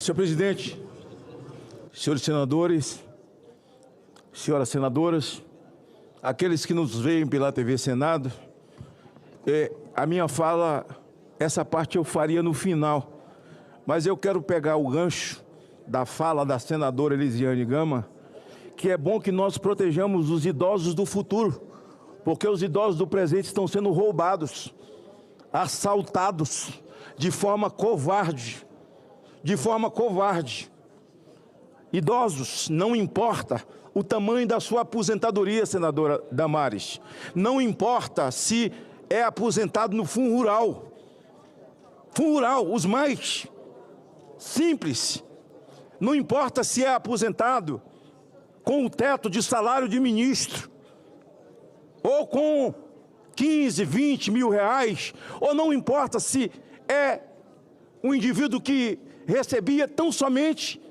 Senhor presidente, senhores senadores, senhoras senadoras, aqueles que nos veem pela TV Senado, a minha fala, essa parte eu faria no final, mas eu quero pegar o gancho da fala da senadora Elisiane Gama, que é bom que nós protejamos os idosos do futuro, porque os idosos do presente estão sendo roubados, assaltados de forma covarde, Idosos, não importa o tamanho da sua aposentadoria, senadora Damares, não importa se é aposentado no Fundo Rural, os mais simples, não importa se é aposentado com o teto de salário de ministro, ou com 15, 20 mil reais, ou não importa se é um indivíduo que recebia tão somente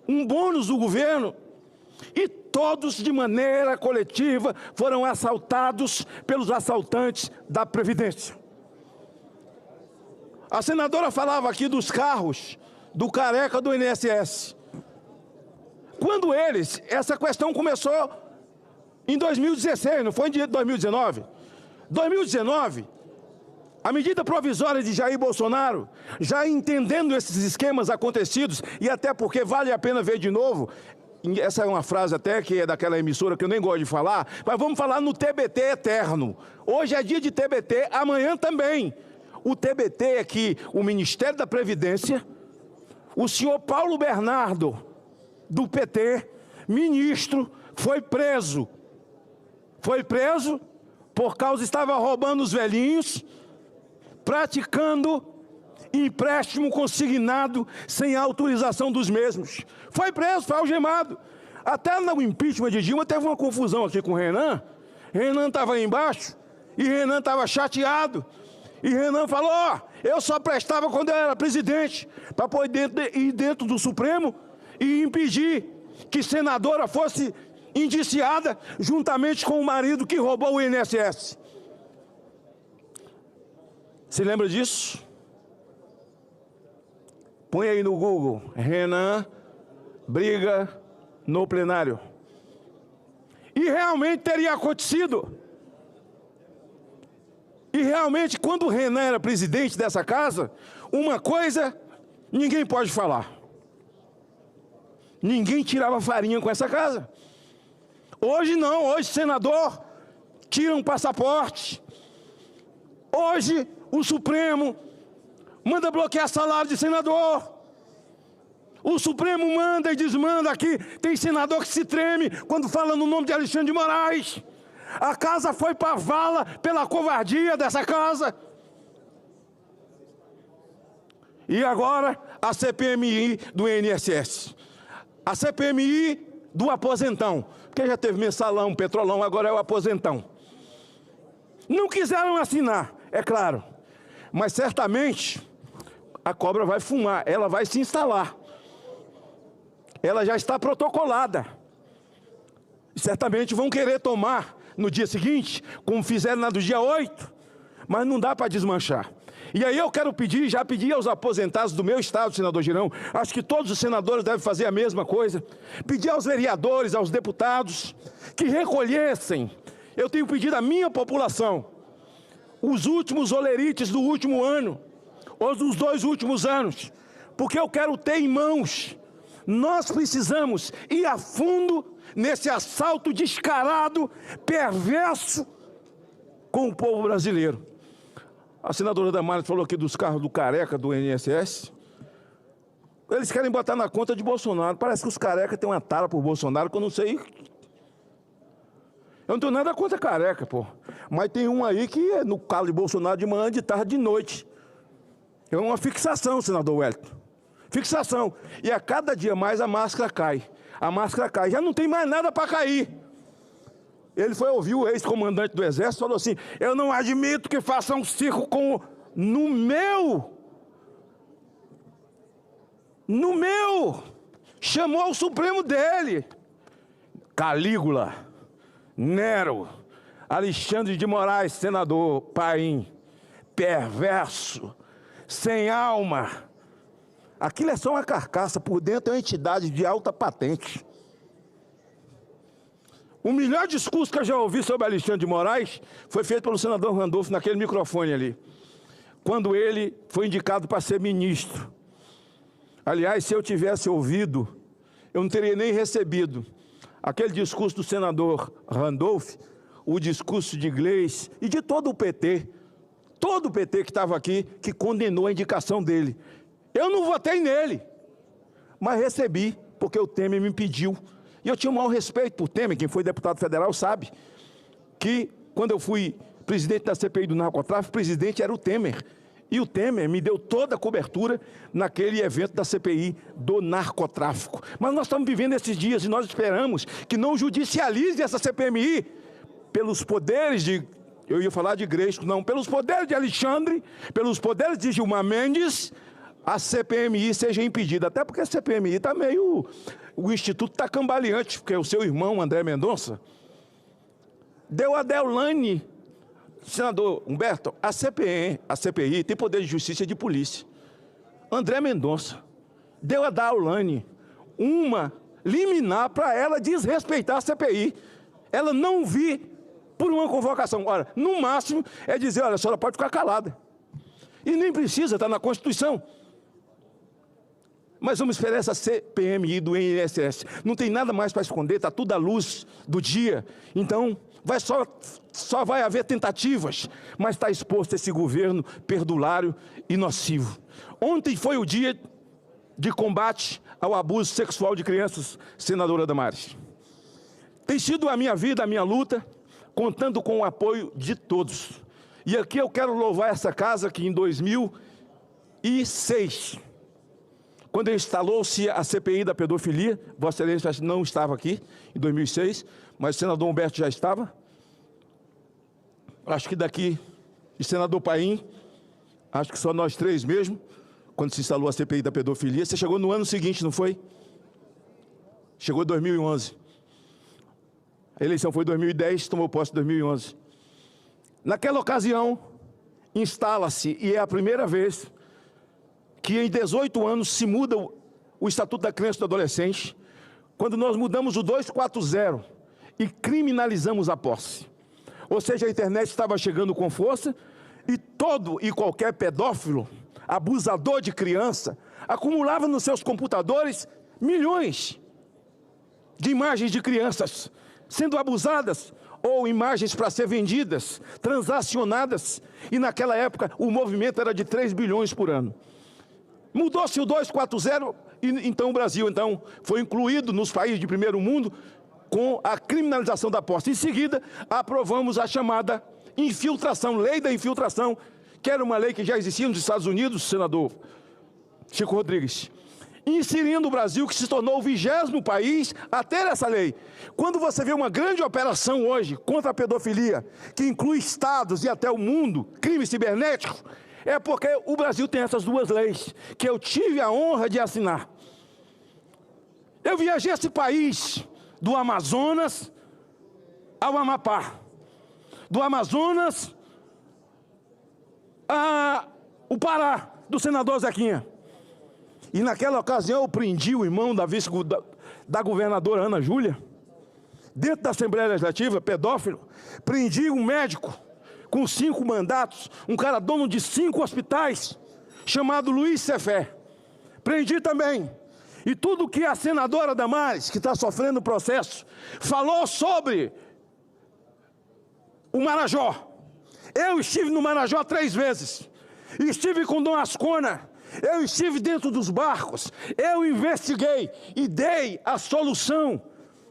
um bônus do governo, e todos de maneira coletiva foram assaltados pelos assaltantes da Previdência. A senadora falava aqui dos carros do careca do INSS. Quando essa questão começou em 2016, não foi em 2019? 2019, a medida provisória de Jair Bolsonaro, já entendendo esses esquemas acontecidos, e até porque vale a pena ver de novo, essa é uma frase até que é daquela emissora que eu nem gosto de falar, mas vamos falar no TBT eterno. Hoje é dia de TBT, amanhã também. O TBT é que o Ministério da Previdência, o senhor Paulo Bernardo, do PT, ministro, foi preso por causa estava roubando os velhinhos, praticando empréstimo consignado sem autorização dos mesmos. Foi preso, foi algemado. Até no impeachment de Dilma teve uma confusão aqui com o Renan. Renan estava aí embaixo e Renan estava chateado. E Renan falou, eu só prestava quando eu era presidente, para poder ir dentro do Supremo e impedir que senadora fosse indiciada juntamente com o marido que roubou o INSS. Se lembra disso? Põe aí no Google, Renan briga no plenário. E realmente teria acontecido. E realmente, quando o Renan era presidente dessa casa, uma coisa ninguém pode falar. Ninguém tirava farinha com essa casa. Hoje não, hoje senador tira um passaporte. Hoje o Supremo manda bloquear salário de senador. O Supremo manda e desmanda aqui. Tem senador que se treme quando fala no nome de Alexandre de Moraes. A casa foi para a vala pela covardia dessa casa. E agora a CPMI do INSS. A CPMI do aposentão. Porque já teve mensalão, petrolão, agora é o aposentão. Não quiseram assinar, é claro. Mas certamente a cobra vai fumar, ela vai se instalar. Ela já está protocolada. Certamente vão querer tomar no dia seguinte, como fizeram do dia 8, mas não dá para desmanchar. E aí eu quero pedir, já pedi aos aposentados do meu estado, senador Girão, acho que todos os senadores devem fazer a mesma coisa, pedir aos vereadores, aos deputados, que recolhessem, eu tenho pedido à minha população, os últimos olerites do último ano, ou dos 2 últimos anos, porque eu quero ter em mãos. Nós precisamos ir a fundo nesse assalto descarado, perverso, com o povo brasileiro. A senadora Damares falou aqui dos carros do careca do INSS. Eles querem botar na conta de Bolsonaro. Parece que os carecas têm uma tara por Bolsonaro, que eu não sei. Eu não tenho nada contra careca, pô. Mas tem um aí que é no calo de Bolsonaro de manhã, de tarde, de noite. É uma fixação, senador Wellington. Fixação. E a cada dia mais a máscara cai. A máscara cai. Já não tem mais nada para cair. Ele foi ouvir o ex-comandante do Exército e falou assim, eu não admito que façam um circo no meu. Chamou o Supremo dele. Calígula, Nero, Alexandre de Moraes, senador, Paim, perverso, sem alma, Aquilo é só uma carcaça, por dentro é uma entidade de alta patente. O melhor discurso que eu já ouvi sobre Alexandre de Moraes foi feito pelo senador Randolph naquele microfone ali, quando ele foi indicado para ser ministro. Aliás, se eu tivesse ouvido, eu não teria nem recebido aquele discurso do senador Randolph, o discurso de Gleisi e de todo o PT que estava aqui, que condenou a indicação dele. Eu não votei nele, mas recebi, porque o Temer me pediu. E eu tinha o maior respeito por Temer. Quem foi deputado federal sabe que, quando eu fui presidente da CPI do narcotráfico, o presidente era o Temer. E o Temer me deu toda a cobertura naquele evento da CPI do narcotráfico. Mas nós estamos vivendo esses dias e nós esperamos que não judicialize essa CPMI pelos poderes de... Eu ia falar de Gresco, não. Pelos poderes de Alexandre, pelos poderes de Gilmar Mendes, a CPMI seja impedida. Até porque a CPMI está meio... O Instituto está cambaleante, porque o seu irmão, André Mendonça, deu a Deolane, senador Humberto, a CPI tem poder de justiça e de polícia. André Mendonça deu a Deolane uma liminar para ela desrespeitar a CPI. Ela não vir por uma convocação. Ora, no máximo é dizer, olha, a senhora pode ficar calada. E nem precisa, está na Constituição. Mas vamos esperar essa CPMI do INSS. Não tem nada mais para esconder, está tudo à luz do dia. Então, só vai haver tentativas, mas está exposto esse governo perdulário e nocivo. Ontem foi o dia de combate ao abuso sexual de crianças, senadora Damares. Tem sido a minha vida, a minha luta, contando com o apoio de todos. E aqui eu quero louvar essa casa que em 2006... quando instalou-se a CPI da pedofilia, Vossa Excelência não estava aqui, em 2006, mas o senador Humberto já estava. Acho que daqui, e senador Paim, acho que só nós três mesmo, quando se instalou a CPI da pedofilia. Você chegou no ano seguinte, não foi? Chegou em 2011. A eleição foi em 2010, tomou posse em 2011. Naquela ocasião, instala-se, e é a primeira vez que em 18 anos se muda o Estatuto da Criança e do Adolescente, quando nós mudamos o 240 e criminalizamos a posse. Ou seja, a internet estava chegando com força e todo e qualquer pedófilo, abusador de criança, acumulava nos seus computadores milhões de imagens de crianças sendo abusadas ou imagens para ser vendidas, transacionadas, e naquela época o movimento era de 3 bilhões por ano. Mudou-se o 240 e então o Brasil foi incluído nos países de primeiro mundo com a criminalização da posse. Em seguida, aprovamos a chamada infiltração, lei da infiltração, que era uma lei que já existia nos Estados Unidos, senador Chico Rodrigues, inserindo o Brasil, que se tornou o 20º país a ter essa lei. Quando você vê uma grande operação hoje contra a pedofilia, que inclui estados e até o mundo, crime cibernético, é porque o Brasil tem essas duas leis, que eu tive a honra de assinar. Eu viajei esse país do Amazonas ao Amapá, do Amazonas ao Pará, do senador Zequinha. E naquela ocasião eu prendi o irmão da governadora Ana Júlia, dentro da Assembleia Legislativa, pedófilo. Prendi um médico com 5 mandatos, um cara dono de 5 hospitais, chamado Luiz Cefé. Prendi também. E tudo que a senadora Damares, que está sofrendo processo, falou sobre o Marajó. Eu estive no Marajó 3 vezes. Estive com Dom Ascona. Eu estive dentro dos barcos. Eu investiguei e dei a solução.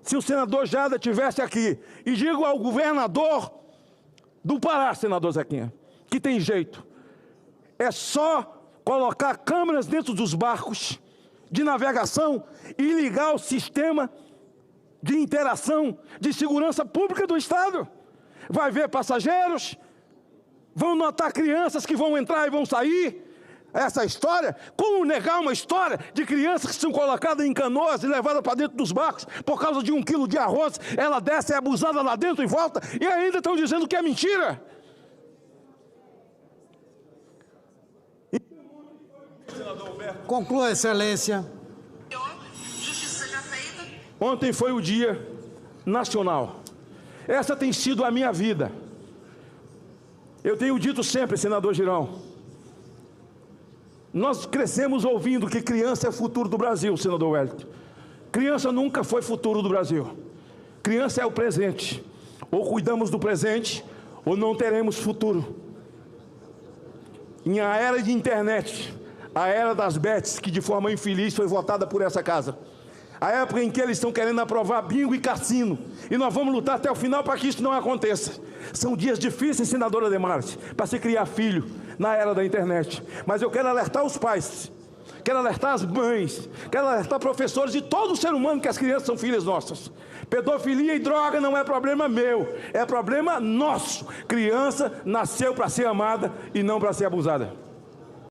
Se o senador Jada estivesse aqui, e digo ao governador do Pará, senador Zequinha, que tem jeito. É só colocar câmeras dentro dos barcos de navegação e ligar o sistema de interação de segurança pública do Estado. Vai ver passageiros, vão notar crianças que vão entrar e vão sair. Essa história, como negar uma história de crianças que são colocadas em canoas e levadas para dentro dos barcos por causa de 1 quilo de arroz, ela desce, é abusada lá dentro e volta, e ainda estão dizendo que é mentira. Conclua, Excelência. Justiça seja feita. Ontem foi o Dia Nacional. Essa tem sido a minha vida. Eu tenho dito sempre, senador Girão, nós crescemos ouvindo que criança é futuro do Brasil, senador Wellington. Criança nunca foi futuro do Brasil. Criança é o presente. Ou cuidamos do presente, ou não teremos futuro. Em a era de internet, a era das bets, que de forma infeliz foi votada por essa casa, a época em que eles estão querendo aprovar bingo e cassino, e nós vamos lutar até o final para que isso não aconteça. São dias difíceis, senadora Demares, para se criar filho na era da internet. Mas eu quero alertar os pais, quero alertar as mães, quero alertar professores e todo ser humano que as crianças são filhas nossas. Pedofilia e droga não é problema meu, é problema nosso. Criança nasceu para ser amada e não para ser abusada.